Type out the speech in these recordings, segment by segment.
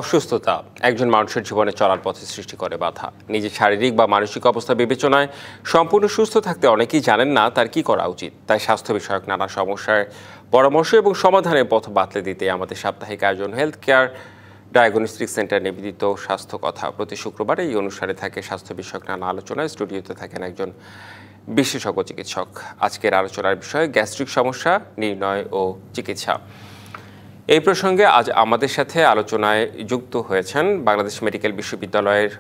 অসুস্থতা একজন মানুষের জীবনে চলার পথে সৃষ্টি করে বাধা। নিজের শারীরিক বা মানসিক অবস্থা বিবেচনায় সম্পূর্ণ সুস্থ থাকতে অনেকেই জানেন না তার কি করা উচিত। তাই স্বাস্থ্য বিষয়ক নানা সমস্যার পরামর্শ এবং সমাধানের পথ বাতলে দিতে আমাদের সাপ্তাহিক আয়োজন হেলথ কেয়ার ডায়াগনস্টিক সেন্টার নিবেদিত স্বাস্থ্য কথা। প্রতি শুক্রবার এই অনুষ্ঠানে থাকে স্বাস্থ্য বিষয়ক নানা আলোচনায়। স্টুডিওতে থাকেন একজন বিশেষজ্ঞ চিকিৎসক। আজকের আলোচনার বিষয় গ্যাস্ট্রিক সমস্যা নির্ণয় ও চিকিৎসা। এই প্রসঙ্গে আজ আমাদের সাথে আলোচনায় যুক্ত হয়েছেন বাংলাদেশ মেডিকেল বিশ্ববিদ্যালয়ের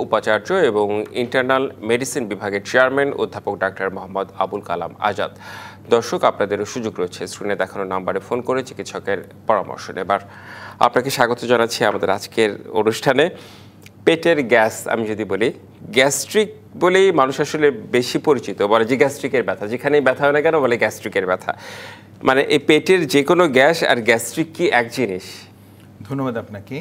উপাচার্য এবং ইন্টারনাল মেডিসিন বিভাগের চেয়ারম্যান অধ্যাপক ডাক্তার মোহাম্মদ আবুল কালাম আজাদ। দর্শক, আপনাদেরও সুযোগ রয়েছে স্ক্রিনে দেখানো নাম্বারে ফোন করে চিকিৎসকের পরামর্শ নেবার। আপনাকে স্বাগত জানাচ্ছি আমাদের আজকের অনুষ্ঠানে। পেটের গ্যাস, আমি যদি বলি গ্যাস্ট্রিক বলেই মানুষ আসলে বেশি পরিচিত, বলে যে গ্যাস্ট্রিকের ব্যথা, যেখানেই ব্যথা হয় না কেন বলে গ্যাস্ট্রিকের ব্যথা। মানে এই পেটের যে কোনো গ্যাস আর গ্যাস্ট্রিক কি এক জিনিস? ধন্যবাদ আপনাকে।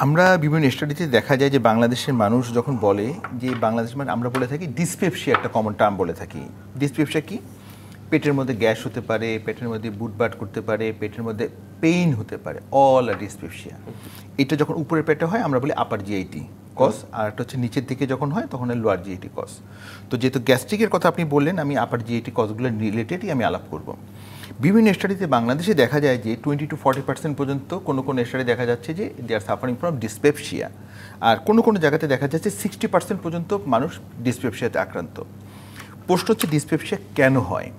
আমরা বিভিন্ন স্টাডিতে দেখা যায় যে বাংলাদেশের মানুষ যখন বলে যে বাংলাদেশ মানে আমরা বলে থাকি ডিসপেপসিয়া, একটা কমন টার্ম বলে থাকি। ডিসপেপসিয়া কি? পেটের মধ্যে গ্যাস হতে পারে, পেটের মধ্যে বুটবাট করতে পারে, পেটের মধ্যে পেইন হতে পারে, অল আর ডিসপেপসিয়া। এটা যখন উপরের পেটে হয় আমরা বলি আপার জিআইটি কজ, আর একটা হচ্ছে নিচের দিকে যখন হয় তখন লোয়ার জিআইটি কজ। তো যেহেতু গ্যাস্ট্রিকের কথা আপনি বললেন, আমি আপার জিআইটি কজগুলো রিলেটেডই আমি আলাপ করব। বিভিন্ন স্টাডিতে বাংলাদেশে দেখা যায় যে 20 to 40% পর্যন্ত কোনো স্টাডি দেখা যাচ্ছে যে দে আর সাফারিং ফ্রম ডিসপেপসিয়া, আর কোনো জায়গাতে দেখা যাচ্ছে 60% পর্যন্ত মানুষ ডিসপেপসিয়াতে আক্রান্ত। প্রশ্ন হচ্ছে ডিসপেপসিয়া কেন হয়?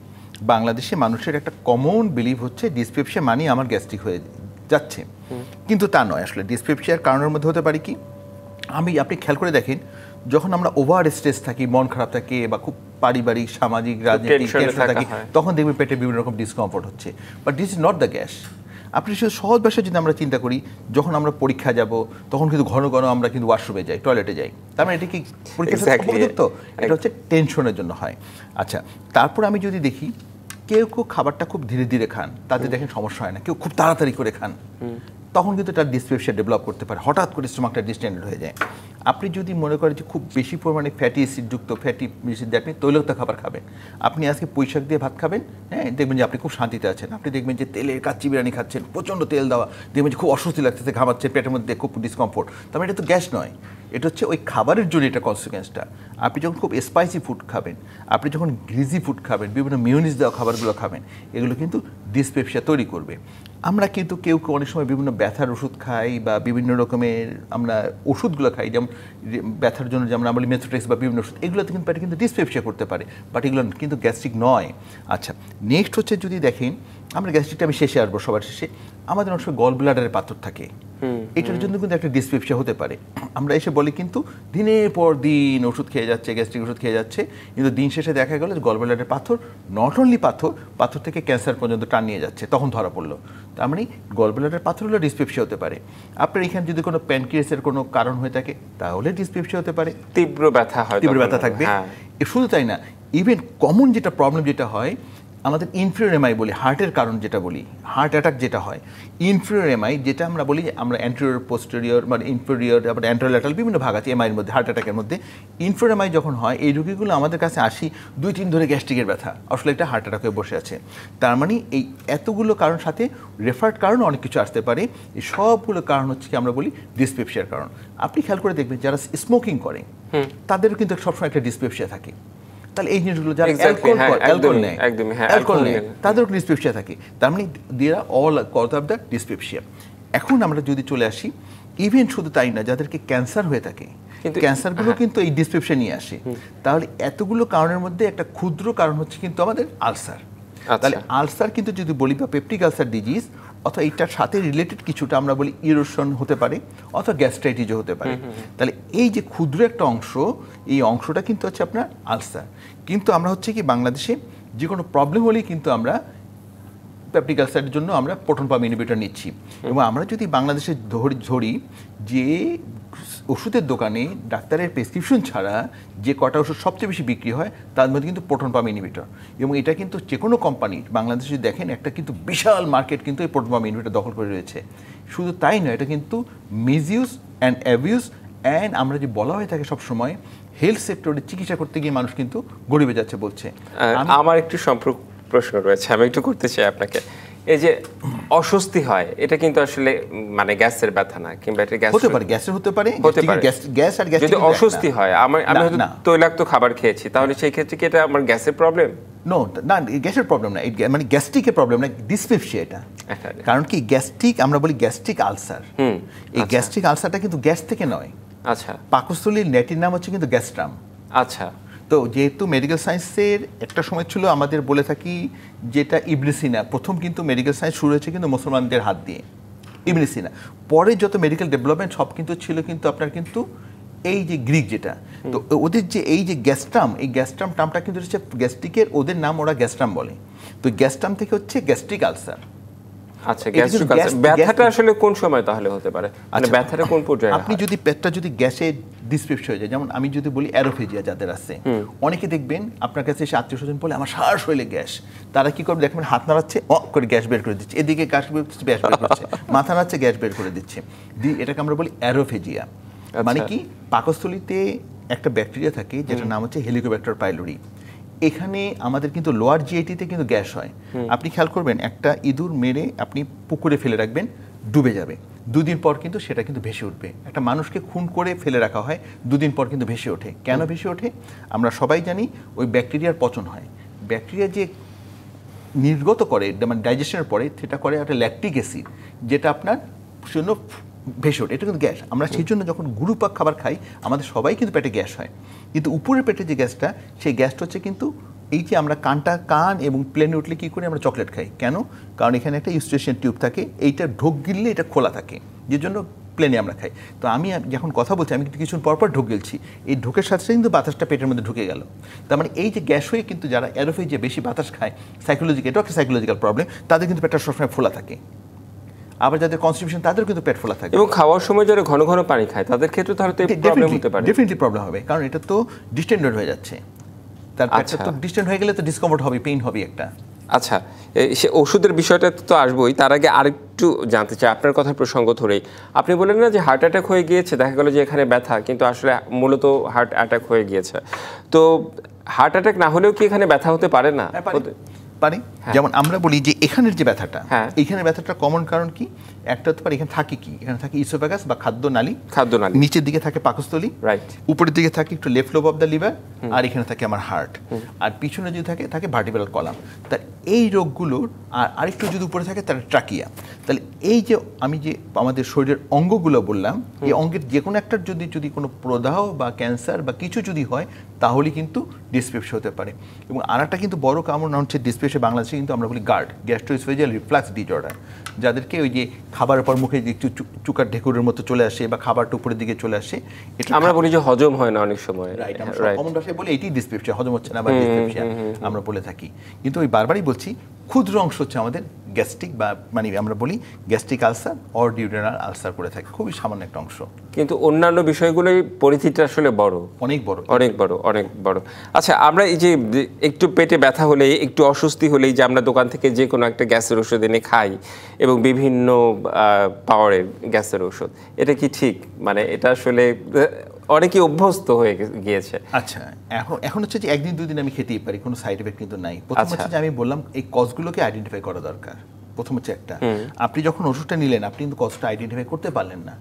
বাংলাদেশে মানুষের একটা কমন বিলিভ হচ্ছে ডিসপেপসিয়া মানে আমার গ্যাস্ট্রিক হয়ে যাচ্ছে, কিন্তু তা নয়। আসলে ডিসপেপসিয়ার কারণের মধ্যে হতে পারে কি, আপনি খেয়াল করে দেখেন, যখন আমরা ওভার স্ট্রেস থাকি, মন খারাপ থাকে বা খুব পারিবারিক সামাজিক রাজনৈতিক টেনশন থাকি, তখন দেখবেন পেটে বিভিন্ন রকম ডিসকমফোর্ট হচ্ছে। But this is not the gas. আপনি শুধু সহজ ভাষায় যদি আমরা চিন্তা করি, যখন আমরা পরীক্ষা যাব তখন কিন্তু ঘন ঘন আমরা কিন্তু ওয়াশরুমে যাই, টয়লেটে যাই, তার মানে এটা কি পরীক্ষা? এটা হচ্ছে টেনশনের জন্য হয়। আচ্ছা, তারপর আমি যদি দেখি কেউ খাবারটা খুব ধীরে ধীরে খান, তাদের দেখেন সমস্যা হয় না। কেউ খুব তাড়াতাড়ি করে খান, তখন কিন্তু তার ডিসপেপসিয়া ডেভেলপ করতে পারে, হঠাৎ করে স্টোমাকটা ডিস্টেন্ডেড হয়ে যায়। আপনি যদি মনে করেন যে খুব বেশি পরিমাণে ফ্যাটি অ্যাসিডযুক্ত ফ্যাটি অ্যাসিড দিয়ে আপনি তৈলাক্ত খাবার খাবেন, আপনি আজকে পুঁইশাক দিয়ে ভাত খাবেন, হ্যাঁ, দেখবেন যে আপনি খুব শান্তিতে আছেন। আপনি দেখবেন যে তেলের কাচ্চি বিরিয়ানি খাচ্ছেন, প্রচণ্ড তেল দেওয়া, দেখবেন যে খুব অস্বস্তি লাগতেছে, ঘামাচ্ছেন, পেটের মধ্যে খুব ডিসকমফোর্ট। তার মানে এটা তো গ্যাস নয়, এটা হচ্ছে ওই খাবারের জন্য এটা কনসিকুয়েন্সটা। আপনি যখন খুব স্পাইসি ফুড খাবেন, আপনি যখন গ্রিজি ফুড খাবেন, বিভিন্ন মিউনিস দেওয়া খাবারগুলো খাবেন, এগুলো কিন্তু ডিসপেপসিয়া তৈরি করবে। আমরা কিন্তু কেউ অনেক সময় বিভিন্ন ব্যথার ওষুধ খাই বা বিভিন্ন রকমের আমরা ওষুধগুলো খাই, যেমন ব্যথার জন্য যেমন আমরা মেথোট্রেক্স বা বিভিন্ন ওষুধ, এগুলোতে কিন্তু পেটে কিন্তু ডিসপেপসিয়া করতে পারে, বাট এগুলো কিন্তু গ্যাস্ট্রিক নয়। আচ্ছা, নেক্সট হচ্ছে যদি দেখেন, আমরা গ্যাস্ট্রিকটা আমি শেষে আসবো, সবার শেষে আমাদের অনেক সময় গল ব্লাডারে পাথর থাকে, এটার জন্য কিন্তু একটা ডিসপেপসিয়া হতে পারে। আমরা এসে বলি কিন্তু দিনের পর দিন ওষুধ খেয়ে যাচ্ছে, গ্যাস্ট্রিক ওষুধ খেয়ে যাচ্ছে, কিন্তু দিন শেষে দেখা গেল গল ব্লাডারের পাথর, নট অনলি পাথর থেকে ক্যান্সার পর্যন্ত টান নিয়ে যাচ্ছে, তখন ধরা পড়লো। তার মানে গল ব্লাডারের পাথর হলে ডিসপেপসিয়া হতে পারে। আপনার এখানে যদি কোনো প্যানক্রিয়াসের কোনো কারণ হয়ে থাকে তাহলে ডিসপেপসিয়া হতে পারে, তীব্র ব্যথা থাকবে। শুধু তাই না, ইভেন কমন যেটা প্রবলেম যেটা হয় আমাদের ইনফিরিয়র এমআই বলি, হার্টের কারণ যেটা বলি, হার্ট অ্যাটাক যেটা হয়, ইনফিরিয়র এমআই যেটা আমরা বলি, আমরা অ্যান্টেরিয়র পোস্টেরিয়র মানে ইনফিরিয়র, আবার অ্যান্টেরোল্যাটারাল বিভিন্ন ভাগ আছে এমআইয়ের মধ্যে, হার্ট অ্যাটাকের মধ্যে। ইনফিরিয়র এমআই যখন হয়, এই রোগীগুলো আমাদের কাছে আসি 2-3 ধরে গ্যাস্ট্রিকের ব্যথা, আসলে একটা হার্ট অ্যাটাক হয়ে বসে আছে। তার মানে এই এতগুলো কারণ সাথে রেফার্ড কারণ অনেক কিছু আসতে পারে। এই সবগুলো কারণ হচ্ছে কি আমরা বলি ডিসপেপসিয়ার কারণ। আপনি খেয়াল করে দেখবেন যারা স্মোকিং করে তাদেরও কিন্তু সবসময় একটা ডিসপেপসিয়া থাকে। তাহলে এই জিনিসগুলো যারা অ্যালকোহল নেয় তাদেরও ডিসপেপসিয়া থাকে। তার মানে they are all cause of the dyspepsia. এখন আমরা যদি চলে আসি, ইভেন শুধু তাই না, যাদেরকে ক্যান্সার হয়ে থাকে, ক্যান্সারগুলো কিন্তু এই ডিসপেপসিয়া নিয়ে আসে। তাহলে এতগুলো কারণের মধ্যে একটা ক্ষুদ্র কারণ হচ্ছে কিন্তু আমাদের আলসার। তাহলে আলসার কিন্তু যদি বলি বা পেপটিক আলসার ডিজিজ, অথবা এইটার সাথে রিলেটেড কিছুটা আমরা বলি ইরোশন হতে পারে, অথবা গ্যাস্ট্রাইটিসও হতে পারে। তাহলে এই যে ক্ষুদ্র একটা অংশ, এই অংশটা কিন্তু হচ্ছে আপনার আলসার। কিন্তু আমরা হচ্ছে কি বাংলাদেশে যে কোনো প্রবলেম হলেই কিন্তু আমরা পেপটিক আলসারের জন্য আমরা প্রোটন পাম্প ইনহিবিটর নিচ্ছি। এবং আমরা যদি বাংলাদেশে ধরি যে ওষুধের দোকানে ডাক্তারের প্রেসক্রিপশন ছাড়া যে কটা ওষুধ সবচেয়ে বেশি বিক্রি হয় তার মধ্যে কিন্তু প্রোটন পাম্প ইনহিবিটর। এবং এটা কিন্তু যে কোনো কোম্পানি বাংলাদেশে দেখেন একটা কিন্তু বিশাল মার্কেট কিন্তু এই প্রোটন পাম্প ইনহিবিটর দখল করে রয়েছে। শুধু তাই নয়, এটা কিন্তু মিসইউজ অ্যান্ড অ্যাবিউজ অ্যান্ড আমরা যে বলা হয়ে থাকে সবসময় হেলথ সেক্টরে চিকিৎসা করতে গিয়ে মানুষ কিন্তু গরিবে যাচ্ছে বলছে। আমার একটু প্রশ্ন রয়েছে, আমি একটু করতে চাই আপনাকে। এই যে অস্বস্তি হয় এটা কিন্তু আসলে মানে গ্যাসের ব্যথা না, কিংবা এটা গ্যাস হতে পারে, গ্যাসের হতে পারে, গ্যাস আর গ্যাস যদি অস্বস্তি হয় আমি হয়তো তৈলাক্ত খাবার খেয়েছি, তাহলে সেই ক্ষেত্রে কি এটা আমার গ্যাসের প্রবলেম? নো, না, গ্যাসের প্রবলেম না, মানে গ্যাস্ট্রিকের প্রবলেম না, ডিসপেপসিয়া এটা। কারণ কি গ্যাস্ট্রিক, আমরা বলি গ্যাস্ট্রিক আলসার, এই গ্যাস্ট্রিক আলসারটা কিন্তু গ্যাস থেকে নয়। আচ্ছা, পাকস্থলীর ল্যাটিন নাম হচ্ছে কিন্তু গ্যাস্ট্রাম। আচ্ছা, তো যেহেতু মেডিকেল সায়েন্সের একটা সময় ছিল আমাদের বলে থাকি যেটা ইবনে সিনা, প্রথম কিন্তু মেডিকেল সায়েন্স শুরু হয়েছে কিন্তু মুসলমানদের হাত দিয়ে, ইবনে সিনা। পরে যত মেডিকেল ডেভেলপমেন্ট সব কিন্তু ছিল কিন্তু আপনার কিন্তু এই যে গ্রিক যেটা, তো ওদের যে এই যে গ্যাস্ট্রাম, এই গ্যাস্ট্রাম টার্মটা কিন্তু হচ্ছে গ্যাস্ট্রিকের, ওদের নাম ওরা গ্যাস্ট্রাম বলে। তো গ্যাস্ট্রাম থেকে হচ্ছে গ্যাস্ট্রিক আলসার। আচ্ছা, গ্যাস্ট্রিক আলসার ব্যথাটা আসলে কোন সময় তাহলে হতে পারে, মানে ব্যথাটা কোন পর্যায়ে? আপনি যদি পেটটা যদি গ্যাসে ডিসপেপসিয়া হয়ে যায়, যেমন আমি যদি বলি অ্যারোফেজিয়া যাদের আছে, অনেকে দেখবেন আপনার কাছে এসে আত্মীয় স্বজন বলে আমার সারা শরীরে গ্যাস, তারা কি করবে দেখবেন হাত নাড়াচ্ছে, করে গ্যাস বের করে দিচ্ছে, এদিকে গ্যাস বের করছে, গ্যাস বের করছে, মাথা নাড়াচ্ছে, গ্যাস বের করে দিচ্ছে, এটাকে আমরা বলি অ্যারোফেজিয়া। মানে কি পাকস্থলীতে একটা ব্যাকটেরিয়া থাকে যেটার নাম হচ্ছে হেলিকোব্যাক্টার পাইলোরি। এখানে আমাদের কিন্তু লোয়ার জিআইটিতে কিন্তু গ্যাস হয়। আপনি খেয়াল করবেন একটা ইঁদুর মেরে আপনি পুকুরে ফেলে রাখবেন, ডুবে যাবে, দুদিন পর কিন্তু সেটা কিন্তু ভেসে উঠবে। একটা মানুষকে খুন করে ফেলে রাখা হয়, দুদিন পর কিন্তু ভেসে ওঠে। কেন ভেসে ওঠে? আমরা সবাই জানি ওই ব্যাকটেরিয়ার পচন হয়। ব্যাকটেরিয়া যে নির্গত করে মানে ডাইজেশনের পরে সেটা করে একটা ল্যাকটিক অ্যাসিড, যেটা আপনার জন্য ভেসে ওঠে, এটা কিন্তু গ্যাস। আমরা সেই জন্য যখন গুরুপাক খাবার খাই আমাদের সবাই কিন্তু পেটে গ্যাস হয়, কিন্তু উপরের পেটে যে গ্যাসটা, সেই গ্যাসটা হচ্ছে কিন্তু এই যে আমরা কান এবং প্লেনে উঠলে কী করি আমরা চকলেট খাই, কেন? কারণ এখানে একটা ইউস্টেশন টিউব থাকে, এইটা ঢোক গিললে এটা খোলা থাকে, যে জন্য প্লেনে আমরা খাই। তো আমি যখন কথা বলছি আমি কিন্তু কিছুক্ষণ পরপর ঢোক গিলছি, এই ঢোকের সাথে সাথে কিন্তু বাতাসটা পেটের মধ্যে ঢুকে গেল। তার মানে এই যে গ্যাস হয়ে কিন্তু যারা অ্যারোফেজিয়া বেশি বাতাস খায়, সাইকোলজিক্যাল, এটাও একটা সাইকোলজিক্যাল প্রবলেম, তাদের কিন্তু পেটটা সবসময় ফোলা থাকে। আবার যাদের কনস্টিটিউশন তাদের কিন্তু পেট ফোলা থাকে। এবং খাওয়ার সময় যারা ঘন ঘন পানি খায় তাদের ক্ষেত্রে তাহলে তো প্রবলেম হতে পারে, ডেফিনেটলি প্রবলেম হবে, কারণ এটা তো ডিস্টেন্ডেড হয়ে যাচ্ছে, তার পেটটা তো ডিস্টেন্ড হয়ে গেলে তো ডিসকমফোর্ট হবে, পেইন হবে একটা। আচ্ছা, সে ওষুধের বিষয়টা তো আসবোই, তার আগে আরেকটু জানতে চাই আপনার কথার প্রসঙ্গ ধরেই। আপনি বললেন না যে হার্ট অ্যাটাক হয়ে গিয়েছে, দেখা গেল যে এখানে ব্যথা, কিন্তু আসলে মূলত হার্ট অ্যাটাক হয়ে গিয়েছে। তো হার্ট অ্যাটাক না হলেও কি এখানে ব্যথা হতে পারে না? পারে। যেমন আমরা বলি যে এখানের যে ব্যথাটা, এখানে ব্যথাটা কমন কারণ কি? একটা হতে পারে এখানে থাকে কি, এখানে থাকে ইসোফেগাস বা খাদ্যনালী, নিচের দিকে থাকে পাকস্থলী, উপরের দিকে থাকে একটু left lobe of the liver, আর এখানে থাকে আমার হার্ট, আর পিছনে যদি থাকে ভার্টিব্রাল কলাম। তার এই রোগগুলোর আর আরেকটু যদি উপরে থাকে তার ট্রাকিয়া। তাহলে এই যে আমি যে আমাদের শরীরের অঙ্গগুলো বললাম, এই অঙ্গের যে কোনো একটার যদি কোনো প্রদাহ বা ক্যান্সার বা কিছু যদি হয় তাহলে কিন্তু ডিসপেপসিয়া হতে পারে। এবং আর একটা কিন্তু বড় কারণ হচ্ছে ডিসপেপসিয়া বাংলাদেশে কিন্তু আমরা বলি গার্ড, গ্যাস্ট্রোএসোফেজিয়াল রিফ্লাক্স ডিসঅর্ডার, যাদেরকে ওই যে খাবারের পর মুখে একটু চুকার ঢেকুরের মতো চলে আসে বা খাবারটা উপরের দিকে চলে আসে, এটা আমরা বলি যে হজম হয় না অনেক সময়, কমন ভাষায় বলে এটি ডিসপেপসিয়া, হজম হচ্ছে না বা ডিসপেপসিয়া আমরা বলে থাকি। কিন্তু ওই বারবারই বলছি ক্ষুদ্র অংশ হচ্ছে আমাদের গ্যাস্ট্রিক বা মানে আমরা বলি gastric ulcer or duodenal ulcer করে থাকে, খুবই সামান্য একটা অংশ। কিন্তু অন্যান্য বিষয়গুলোই পরিধিটা আসলে বড়, অনেক বড়, অনেক বড়, অনেক বড়। আচ্ছা, আমরা এই যে একটু পেটে ব্যথা হলেই, একটু অস্বস্তি হলেই যে আমরা দোকান থেকে যে কোনো একটা গ্যাসের ওষুধ এনে খাই এবং বিভিন্ন পাওয়ারের গ্যাসের ওষুধ, এটা কি ঠিক? মানে এটা আসলে অনেকেই অভ্যস্ত হয়ে গিয়েছে। আচ্ছা, এখন হচ্ছে যে একদিন দুদিন আমি খেতেই পারি, কোনো সাইড এফেক্ট কিন্তু নাই। প্রথম হচ্ছে যে আমি বললাম এই কজগুলোকে আইডেন্টিফাই করা দরকার। প্রথম হচ্ছে একটা, আপনি যখন ওষুধটা নিলেন আপনি কিন্তু কজটা আইডেন্টিফাই করতে পারলেন না।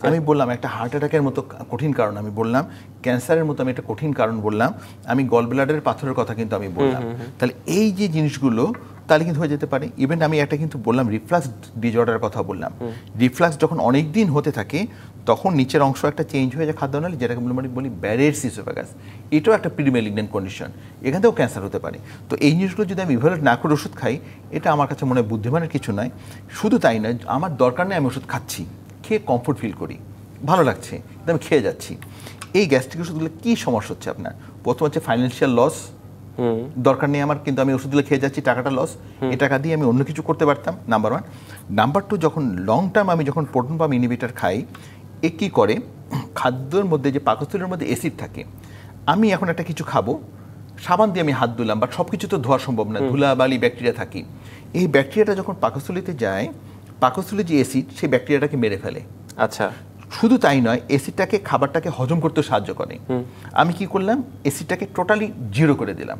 আমি বললাম একটা হার্ট অ্যাটাকের মতো কঠিন কারণ আমি বললাম, ক্যান্সারের মতো আমি একটা কঠিন কারণ বললাম, আমি গল ব্লাডারের পাথরের কথা কিন্তু আমি বললাম। তাহলে এই যে জিনিসগুলো তাহলে কিন্তু হয়ে যেতে পারে। ইভেন আমি একটা কিন্তু বললাম রিফ্লাক্স ডিসঅর্ডারের কথা বললাম। রিফ্লাক্স যখন অনেক দিন হতে থাকে তখন নিচের অংশ একটা চেঞ্জ হয়ে যায় খাদ্যনালী, যেটাকে বলি ব্যারেটস ইসোফেগাস, এটাও একটা প্রিমেলিগন্যান্ট কন্ডিশন, এখান থেকেও ক্যান্সার হতে পারে। তো এই জিনিসগুলো যদি আমি ইভালুয়েট না করে ওষুধ খাই, এটা আমার কাছে মনে হয় বুদ্ধিমানের কিছু নয়। শুধু তাই নয়, আমার দরকার নেই আমি ওষুধ খাচ্ছি, খেয়ে কমফোর্ট ফিল করি, ভালো লাগছে, কিন্তু আমি খেয়ে যাচ্ছি। এই গ্যাস্ট্রিক ওষুধগুলো কী সমস্যা হচ্ছে আপনার? প্রথম হচ্ছে ফাইন্যান্সিয়াল লস, দরকার নেই আমার, কিন্তু আমি ওষুধগুলো খেয়ে যাচ্ছি, টাকাটা লস, এই টাকা দিয়ে আমি অন্য কিছু করতে পারতাম, নাম্বার ওয়ান। নাম্বার টু, যখন লং টার্ম আমি যখন প্রোটন পাম্প ইনহিবিটর খাই, এ কী করে খাদ্যের মধ্যে যে পাকস্থলীর মধ্যে অ্যাসিড থাকে, আমি এখন একটা কিছু খাবো, সাবান দিয়ে আমি হাত ধুলাম, বাট সব কিছু তো ধোয়া সম্ভব না, ধুলাবালি ব্যাকটেরিয়া থাকে, এই ব্যাকটেরিয়াটা যখন পাকস্থলীতে যায়, পাকস্থলীর যে অ্যাসিড সেই ব্যাকটেরিয়াটাকে মেরে ফেলে। আচ্ছা, শুধু তাই নয়, অ্যাসিডটাকে খাবারটাকে হজম করতে সাহায্য করে। আমি কি করলাম, অ্যাসিডটাকে টোটালি জিরো করে দিলাম।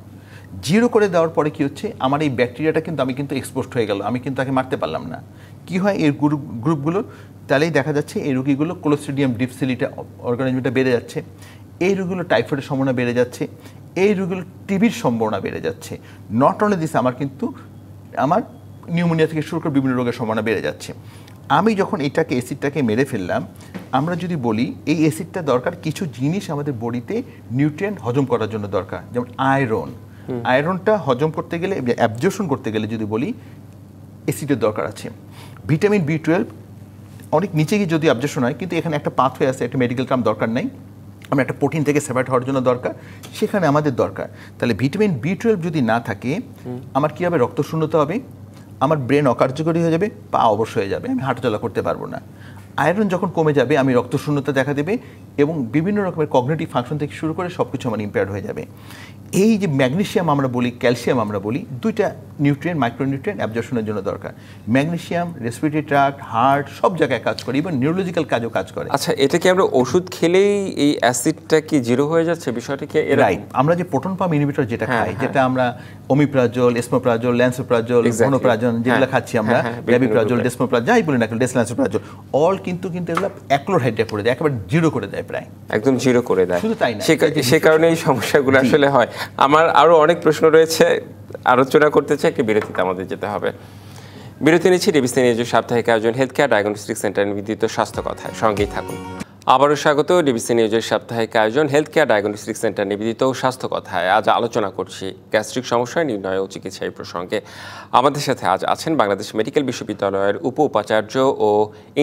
জিরো করে দেওয়ার পরে কি হচ্ছে, আমার এই ব্যাকটেরিয়াটা কিন্তু আমি কিন্তু এক্সপোজড হয়ে গেল, আমি কিন্তু তাকে মারতে পারলাম না। কি হয় এই গ্রুপগুলো, তাহলেই দেখা যাচ্ছে এই রোগীগুলো ক্লোস্ট্রিডিয়াম ডিফথিলিটা অর্গানিজমটা বেড়ে যাচ্ছে, এই রোগীগুলো টাইফয়েডের সম্ভাবনা বেড়ে যাচ্ছে, এই রোগীগুলো টিবির সম্ভাবনা বেড়ে যাচ্ছে। নট অনলি দিস, আমার নিউমোনিয়া থেকে শুরু করে বিভিন্ন রোগের সম্ভাবনা বেড়ে যাচ্ছে। আমি যখন অ্যাসিডটাকে মেরে ফেললাম, আমরা যদি বলি এই অ্যাসিডটা দরকার কিছু জিনিস আমাদের বডিতে নিউট্রিয়েন্ট হজম করার জন্য দরকার, যেমন আয়রনটা হজম করতে গেলে, অ্যাবজর্পশন করতে গেলে যদি বলি অ্যাসিডের দরকার আছে। ভিটামিন B12 অনেক নিচে গিয়ে যদি অ্যাবজর্পশন হয়, কিন্তু এখানে একটা পাথওয়ে আছে, একটা মেডিকেল টার্ম দরকার নাই, আমরা একটা প্রোটিন থেকে সেপারেট হওয়ার জন্য দরকার, সেখানে আমাদের দরকার। তাহলে ভিটামিন B12 যদি না থাকে, আমার কী হবে, রক্তশূন্যতা হবে, আমার ব্রেন অকার্যকরী হয়ে যাবে, পা অবশ্য হয়ে যাবে, আমি হাঁটাচলা করতে পারবো না। আয়রন যখন কমে যাবে, আমি রক্তশূন্যতা দেখা দেবে এবং বিভিন্ন রকমের কগনিটিভ ফাংশন থেকে শুরু করে সব কিছু আমার ইম্পেয়ার্ড হয়ে যাবে। এই যে ম্যাগনেসিয়াম আমরা বলি, ক্যালসিয়াম আমরা বলি, দুইটা নিউট্রিয়েন্ট, মাইক্রোনিউট্রিয়েন্ট অ্যাবজর্পশনের জন্য দরকার। ম্যাগনেসিয়াম রেসপিরেটরি ট্র্যাক্ট, হার্ট সব জায়গায় কাজ করে, ইভেন নিউরোলজিক্যাল কাজও কাজ করে। আচ্ছা, এটা কি আমরা ওষুধ খেলেই এই অ্যাসিডটা কি জিরো হয়ে যাচ্ছে, বিষয়টা কি এরকম? রাইট, আমরা যে প্রোটন পাম্প ইনহিবিটর যেটা খাই, যেটা আমরা ওমিপ্রাজল, এসমোপ্রাজল, ল্যান্সোপ্রাজল, ভোনোপ্রাজল যেগুলো খাচ্ছি আমরা, ল্যাবিপ্রাজল, ডেসমোপ্রাজল, যাই বলি না কেন, ডেসল্যান্সোপ্রাজল, অল কিন্তু এগুলো অ্যাক্লোরহাইড্রেট করে দেয়, একেবারে জিরো করে দেয়, প্রায় একদম জিরো করে দেয়। শুধু তাই না, সে কারণে এই সমস্যাগুলো আসলে হয়। আমার আরো অনেক প্রশ্ন রয়েছে, আলোচনা করতে চাই, একটি বিরতিতে আমাদের যেতে হবে। বিরতি নিচ্ছি ডিবিসি নিউজের সাপ্তাহিক আয়োজন হেলথ কেয়ার ডায়াগনস্টিক সেন্টার নিবেদিত স্বাস্থ্য কথায়, সঙ্গেই থাকুন। আবারও স্বাগত ডিবিসি নিউজের সাপ্তাহিক আয়োজন হেলথ কেয়ার ডায়াগনস্টিক সেন্টার নিবেদিত স্বাস্থ্য কথায়। আজ আলোচনা করছি গ্যাস্ট্রিক সমস্যা নির্ণয় ও চিকিৎসা এই প্রসঙ্গে। আমাদের সাথে আজ আছেন বাংলাদেশ মেডিকেল বিশ্ববিদ্যালয়ের উপাচার্য ও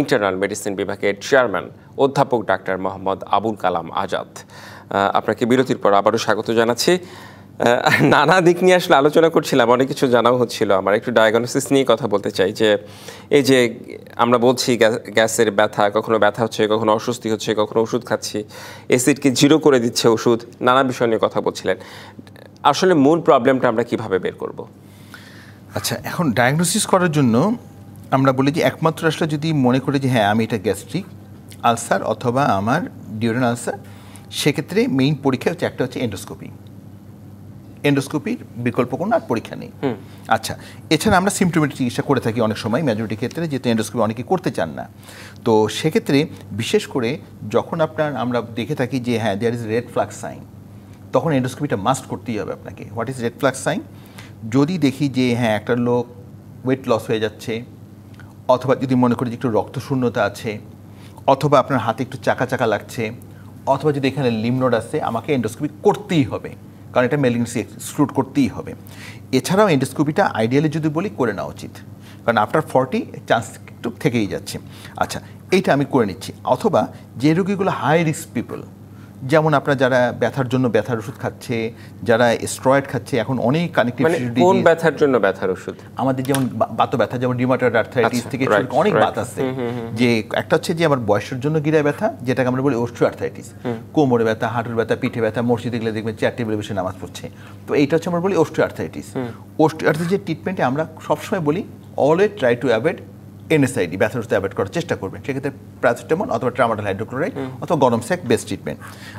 ইন্টারনাল মেডিসিন বিভাগের চেয়ারম্যান অধ্যাপক ডাক্তার মোহাম্মদ আবুল কালাম আজাদ। আপনাকে বিরতির পর আবারও স্বাগত জানাচ্ছি। নানা দিক নিয়ে আসলে আলোচনা করছিলাম, অনেক কিছু জানাও হচ্ছিল। আমার একটু ডায়াগনোসিস নিয়ে কথা বলতে চাই, যে এই যে আমরা বলছি গ্যাসের ব্যথা, কখনো ব্যথা হচ্ছে, কখনো অস্বস্তি হচ্ছে, কখনো ওষুধ খাচ্ছি, অ্যাসিডকে জিরো করে দিচ্ছে ওষুধ, নানা বিষয় নিয়ে কথা বলছিলেন। আসলে মূল প্রবলেমটা আমরা কিভাবে বের করব? আচ্ছা, এখন ডায়াগনোসিস করার জন্য আমরা বলি যে একমাত্র আসলে যদি মনে করি যে হ্যাঁ আমি এটা গ্যাস্ট্রিক আলসার অথবা আমার ডিউরেনাল আলসার, সেক্ষেত্রে মেইন পরীক্ষা হচ্ছে একটা হচ্ছে এন্ডোস্কোপির বিকল্প কোনো আর পরীক্ষা নেই। আচ্ছা, এছাড়া আমরা সিমটোমেটিক চিকিৎসা করে থাকি অনেক সময়, মেজরিটি ক্ষেত্রে, যেহেতু এন্ডোস্কোপি অনেকে করতে চান না। তো সেক্ষেত্রে বিশেষ করে যখন আমরা দেখে থাকি যে হ্যাঁ there is red flag sign, তখন এন্ডোস্কোপিটা মাস্ট করতেই হবে আপনাকে। What is red flag sign? যদি দেখি যে হ্যাঁ একটা লোক ওয়েট লস হয়ে যাচ্ছে, অথবা যদি মনে করি যে একটু রক্তশূন্যতা আছে, অথবা আপনার হাতে একটু চাকা চাকা লাগছে, অথবা যদি এখানে লিম্ফ নোড আছে, আমাকে এন্ডোস্কোপি করতেই হবে, কারণ এটা মেলিগনেন্সি এক্সক্লুড করতেই হবে। এছাড়াও এন্ডোস্কোপিটা আইডিয়ালি যদি বলি করে নেওয়া উচিত, কারণ আফটার 40 চান্স একটু থেকেই যাচ্ছে। আচ্ছা, এইটা আমি করে নিচ্ছি। অথবা যে রোগীগুলো হাই রিস্ক পিপল, যেমন আপনার যারা ব্যথার জন্য ব্যথার ওষুধ খাচ্ছে, যারা স্টেরয়েড খাচ্ছে, এখন অনেক কানেকটিভ কোন ব্যথার জন্য ব্যথার ওষুধ? আমাদের যেমন বাত ব্যথা, যেমন রিউমাটয়েড আর্থ্রাইটিস থেকে অনেক বাত আছে। যে একটা হচ্ছে যে আমার বয়সের জন্য গিরায় ব্যথা, যেটাকে আমরা বলি অস্টিও আর্থ্রাইটিস, কোমরে ব্যথা, হাঁটুর ব্যথা, পিঠে ব্যথা, মসজিদে গেলে দেখবেন চেয়ার টেবিলে বসে নামাজ পড়ছে, তো এইটা হচ্ছে আমরা বলি অস্টিও আর্থ্রাইটিস। অস্টিও আর্থ্রাইটিসের ট্রিটমেন্টে আমরা সবসময় বলি always try to avoid NSAID, ব্যথার ওষুধ অ্যাভয়েড করার চেষ্টা করবেন। সেক্ষেত্রে প্যারাসিটামল অথবা ট্রামাডল হাইড্রোক্লোরাইড অথবা গরম সেক বেস্ট ট্রিটমেন্ট।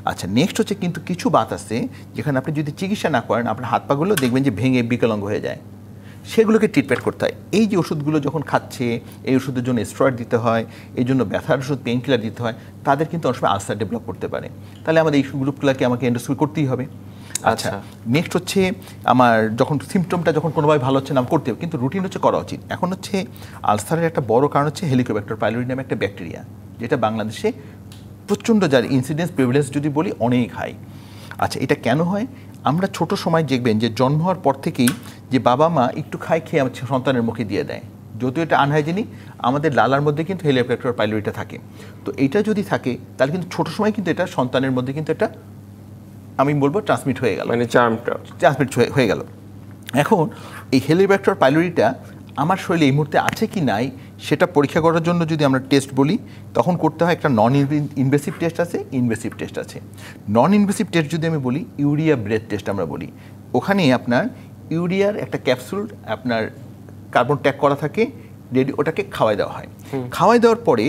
আচ্ছা, নেক্সট হচ্ছে কিন্তু কিছু বাত আছে যেখানে আপনি যদি চিকিৎসা না করেন, আপনার হাত পাগুলো দেখবেন যে ভেঙে বিকলাঙ্গ হয়ে যায়, সেগুলোকে ট্রিটমেন্ট করতে হয়। এই যে ওষুধগুলো যখন খাচ্ছে, এই ওষুধের জন্য স্টেরয়েড দিতে হয়, এই জন্য ব্যথার ওষুধ পেইন কিলার দিতে হয়, তাদের কিন্তু অনেক সময় আলসার ডেভেলপ করতে পারে। তাহলে আমাদের এই গ্রুপগুলোকে আমাকে এন্ডোস্কোপি করতেই হবে। আচ্ছা, নেক্সট হচ্ছে আমার যখন সিমটমটা যখন কোনোভাবে ভালো হচ্ছে না করতে হবে, কিন্তু রুটিন হচ্ছে করা উচিত। এখন হচ্ছে আলসারের একটা বড় কারণ হচ্ছে হেলিকোব্যাক্টার পাইলোরি নামে একটা ব্যাকটেরিয়া, যেটা বাংলাদেশে প্রচণ্ড, যার ইনসিডেন্স প্রিভিলেন্স যদি বলি অনেক হাই। আচ্ছা, এটা কেন হয়? আমরা ছোট সময় দেখবেন যে জন্ম হওয়ার পর থেকেই যে বাবা মা একটু খেয়ে আমার সন্তানের মুখে দিয়ে দেয়, যদিও এটা আনহাইজেনিক, আমাদের লালার মধ্যে কিন্তু হেলিকোব্যাক্টার পাইলোরিটা থাকে। তো এটা যদি থাকে তাহলে কিন্তু ছোট সময় কিন্তু এটা সন্তানের মধ্যে কিন্তু এটা আমি বলবো ট্রান্সমিট হয়ে গেল, মানে ট্রান্সমিট হয়ে গেল। এখন এই হেলিকোব্যাক্টার পাইলোরিটা আমার শরীরে এই মুহূর্তে আছে কি নাই সেটা পরীক্ষা করার জন্য যদি আমরা টেস্ট বলি, তখন করতে হয় একটা নন ইনভেসিভ টেস্ট আছে, ইনভেসিভ টেস্ট আছে। নন ইনভেসিভ টেস্ট যদি আমি বলি, ইউরিয়া ব্রেথ টেস্ট আমরা বলি। ওখানে আপনার ইউরিয়ার একটা ক্যাপসুল আপনার কার্বন ট্যাগ করা থাকে, রেডি, ওটাকে খাওয়াই দেওয়া হয়। খাওয়াই দেওয়ার পরে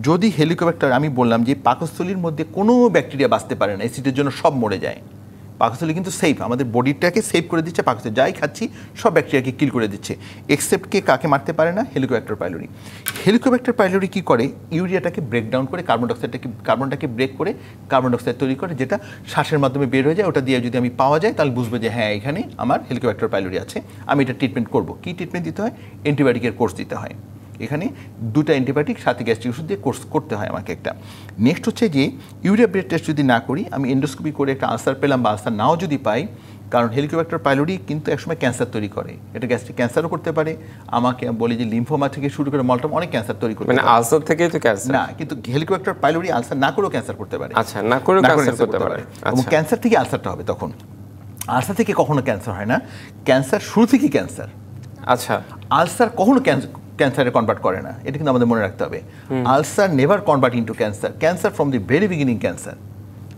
যদি হেলিকোব্যাক্টার, আমি বললাম যে পাকস্থলীর মধ্যে কোনো ব্যাকটেরিয়া বাঁচতে পারে না, অ্যাসিডের জন্য সব মরে যায়, পাকস্থলী কিন্তু সেফ, আমাদের বডিটাকে সেভ করে দিচ্ছে। পাকস্থলী যাই খাচ্ছি সব ব্যাকটেরিয়াকে কিল করে দিচ্ছে, এক্সেপ্ট কে কাকে মারতে পারে না? Helicobacter pylori. হেলিকোব্যাক্টার পাইলোরি কী করে? ইউরিয়াটাকে ব্রেকডাউন করে কার্বনটাকে ব্রেক করে কার্বন ডাইঅক্সাইড তৈরি করে, যেটা শ্বাসের মাধ্যমে বের হয়ে যায়। ওটা দিয়ে যদি আমি পাওয়া যায় তাহলে বুঝবো যে হ্যাঁ এখানে আমার হেলিকোব্যাক্টার পাইলোরি আছে, আমি এটা ট্রিটমেন্ট করব। কী ট্রিটমেন্ট দিতে হয়? অ্যান্টিবায়োটিকের কোর্স দিতে হয়। এখানে 2টা অ্যান্টিবায়োটিক সাথে গ্যাস্ট্রিক ওষুধ দিয়ে কোর্স করতে হয় আমাকে একটা। নেক্সট হচ্ছে যে ইউরিয়া ব্লাড টেস্ট যদি না করি, আমি এন্ডোস্কোপি করে একটা আলসার পেলাম বা আলসার নাও যদি পাই, কারণ হেলিকোব্যাক্টার পাইলোরি কিন্তু একসময় ক্যান্সার তৈরি করে, এটা গ্যাস্ট্রিক ক্যান্সারও করতে পারে। আমাকে বলি যে লিম্ফোমা থেকে শুরু করে মলটাম অনেক ক্যান্সার তৈরি করতে পারে। মানে আলসার থেকেই তো ক্যান্সার না, কিন্তু হেলিকোব্যাক্টার পাইলোরি আলসার না করেও ক্যান্সার করতে পারে। আচ্ছা, না করেও ক্যান্সার করতে পারে। এবং ক্যান্সার থেকে আলসারটা হবে তখন। আলসার থেকে কখনো ক্যান্সার হয় না, ক্যান্সার শুরু থেকেই ক্যান্সার। আচ্ছা, আলসার কখনো ক্যান্সারে কনভার্ট করে না, এটা কিন্তু আমাদের মনে রাখতে হবে। Ulcer never convert into cancer, cancer from the very beginning cancer.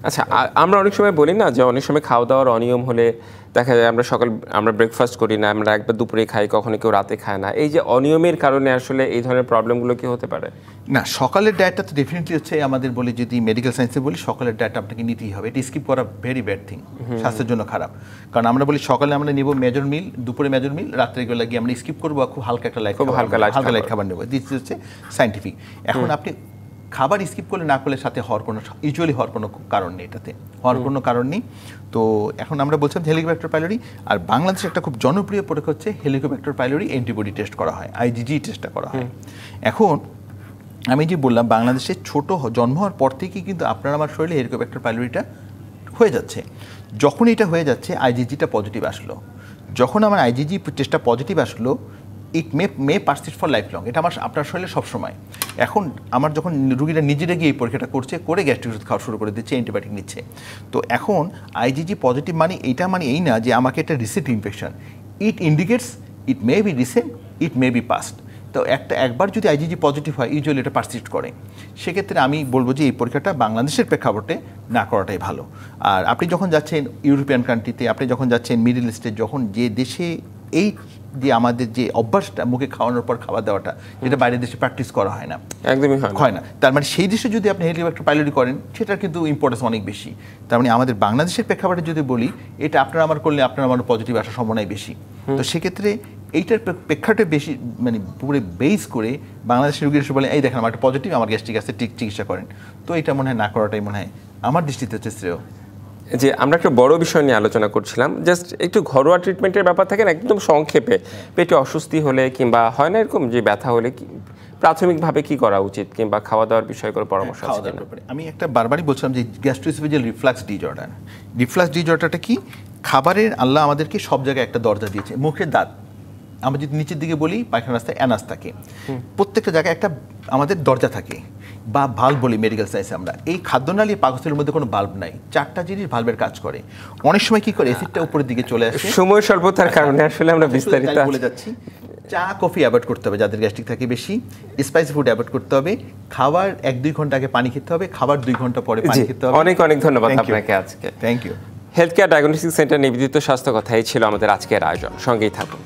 আচ্ছা, আমরা অনেক সময় বলি না যে অনেক সময় খাওয়া দাওয়ার অনিয়ম হলে দেখা যায় আমরা ব্রেকফাস্ট করি না, আমরা একবার দুপুরে খাই, কখনো কেউ রাতে খায় না। এই যে অনিয়মের কারণে আসলে এই ধরনের প্রবলেমগুলো কি হতে পারে? না, সকালের ডায়েটটা তো ডেফিনেটলি হচ্ছে আমাদের বলি, যদি মেডিকেল সায়েন্সে বলি সকালের ডায়েট আপনাকে নিতেই হবে। এটা স্কিপ করা ভেরি ব্যাড থিং, স্বাস্থ্যের জন্য খারাপ। কারণ আমরা বলি সকালে আমরা নেব মেজর মিল, দুপুরে মেজর মিল, রাত্রে গেলে গিয়ে আমরা স্কিপ করবো, খুব হালকা একটা লাইট, হালকা লাইট খাবার নেবো। দিস হচ্ছে সায়েন্টিফিক। এখন আপনি খাবার স্কিপ করলে না করলে সাথে ইউজুয়ালি হওয়ার কোনো কারণ নেই, এটাতে হওয়ার কোনো কারণ নেই। তো এখন আমরা বলছিলাম হেলিকোব্যাক্টার পাইলোরি, আর বাংলাদেশে একটা খুব জনপ্রিয় পরীক্ষা হচ্ছে হেলিকোব্যাক্টার পাইলোরি অ্যান্টিবডি টেস্ট করা হয়, আইজিজি টেস্টটা করা হয়। এখন আমি যে বললাম বাংলাদেশে ছোট জন্ম হওয়ার পর থেকেই কিন্তু আপনার আমার শরীরে হেলিকোব্যাক্টার পাইলোরিটা হয়ে যাচ্ছে। যখন এটা হয়ে যাচ্ছে আইজিজিটা পজিটিভ আসলো, যখন আমার আইজিজি টেস্টটা পজিটিভ আসলো, ইট মে পারসিস্ট ফর লাইফ লং, এটা আপনার শরীরে সবসময়। এখন আমার যখন রুগীরা নিজেরা গিয়ে এই পরীক্ষাটা করছে, করে গ্যাস্ট্রিক ওষুধ খাওয়া শুরু করে দিচ্ছে, অ্যান্টিবায়োটিক নিচ্ছে। তো এখন আইজিজি পজিটিভ মানে এইটা মানে এই না যে আমাকে একটা recent infection, it indicates it may be recent, it may be past. তো একবার যদি আইজিজি পজিটিভ হয়, ইউজুয়ালি এটা পারসিস্ট করে। সেক্ষেত্রে আমি বলবো যে এই পরীক্ষাটা বাংলাদেশের প্রেক্ষাপটে না করাটাই ভালো। আর আপনি যখন যাচ্ছেন ইউরোপিয়ান কান্ট্রিতে, আপনি যখন যাচ্ছেন মিডল ইস্টে, যখন যে দেশে এই যে আমাদের যে অভ্যাসটা মুখে খাওয়ানোর পর খাবার দেওয়াটা, যেটা বাইরের দেশে প্র্যাকটিস করা হয় না, একদমই হয় না। তার মানে সেই দেশে যদি আপনি হেলিকোব্যাক্টার পাইলোরি করেন, সেটার কিন্তু ইম্পর্টেন্স অনেক বেশি। তার মানে আমাদের বাংলাদেশের প্রেক্ষাপটে যদি বলি, এটা আপনার আমার করলে আপনার আমার পজিটিভ আসার সম্ভাবনাই বেশি। তো সেক্ষেত্রে এইটার প্রেক্ষাপটে বেশি মানে পুরো বেস করে বাংলাদেশের রোগীর এসে বলে এই দেখেন আমার একটা পজিটিভ, আমার গ্যাস্ট্রিক আছে, চিকিৎসা করেন। তো এটা মনে হয় না করাটাই মনে হয় আমার দৃষ্টিতে হচ্ছে শ্রেয়। যে আমরা একটা বড় বিষয় নিয়ে আলোচনা করছিলাম, জাস্ট একটু ঘরোয়া ট্রিটমেন্টের ব্যাপার থাকে না, একদম সংক্ষেপে। পেটে অস্বস্তি হলে কিংবা হয় না এরকম যে ব্যথা হলে প্রাথমিকভাবে কি করা উচিত, কিংবা খাওয়া দাওয়ার বিষয়ে কোনো পরামর্শ আছে কিনা? আমি একটা বারবারই বলছিলাম যে গ্যাস্ট্রোএসোফেজিয়াল রিফ্লাক্স ডিজঅর্ডারটা কি? খাবারের আল্লাহ আমাদেরকে সব জায়গায় একটা দরজা দিয়েছে। মুখের দাঁত, আমরা যদি নিচের দিকে বলি পায়খানা রাস্তায় অ্যানাস থাকে, প্রত্যেকটা জায়গায় একটা আমাদের দরজা থাকে বা ভাল্ব বলি মেডিকেল সায়েন্সে আমরা। এই খাদ্যনালী পাকস্থলীর মধ্যে কোনো ভাল্ব নাই, 4টা জিনিস ভাল্বের কাজ করে। অনেক সময় কি করে অ্যাসিডটা উপরের দিকে চলে আসে, সময় স্বল্পতার কারণে আসলে আমরা বিস্তারিত বলে যাচ্ছি। চা কফি অ্যাভয়েড করতে হবে যাদের গ্যাস্ট্রিক থাকে বেশি, স্পাইসি ফুড অ্যাভয়েড করতে হবে, খাবার 1-2 ঘন্টা আগে পানি খেতে হবে, খাবার 2 ঘন্টা পরে পানি খেতে হবে। অনেক অনেক ধন্যবাদ আপনাকে আজকে। Thank you. Health care diagnostic centre নিবেদিত স্বাস্থ্য কথাই ছিল আমাদের আজকের আয়োজন, সঙ্গেই থাকুন।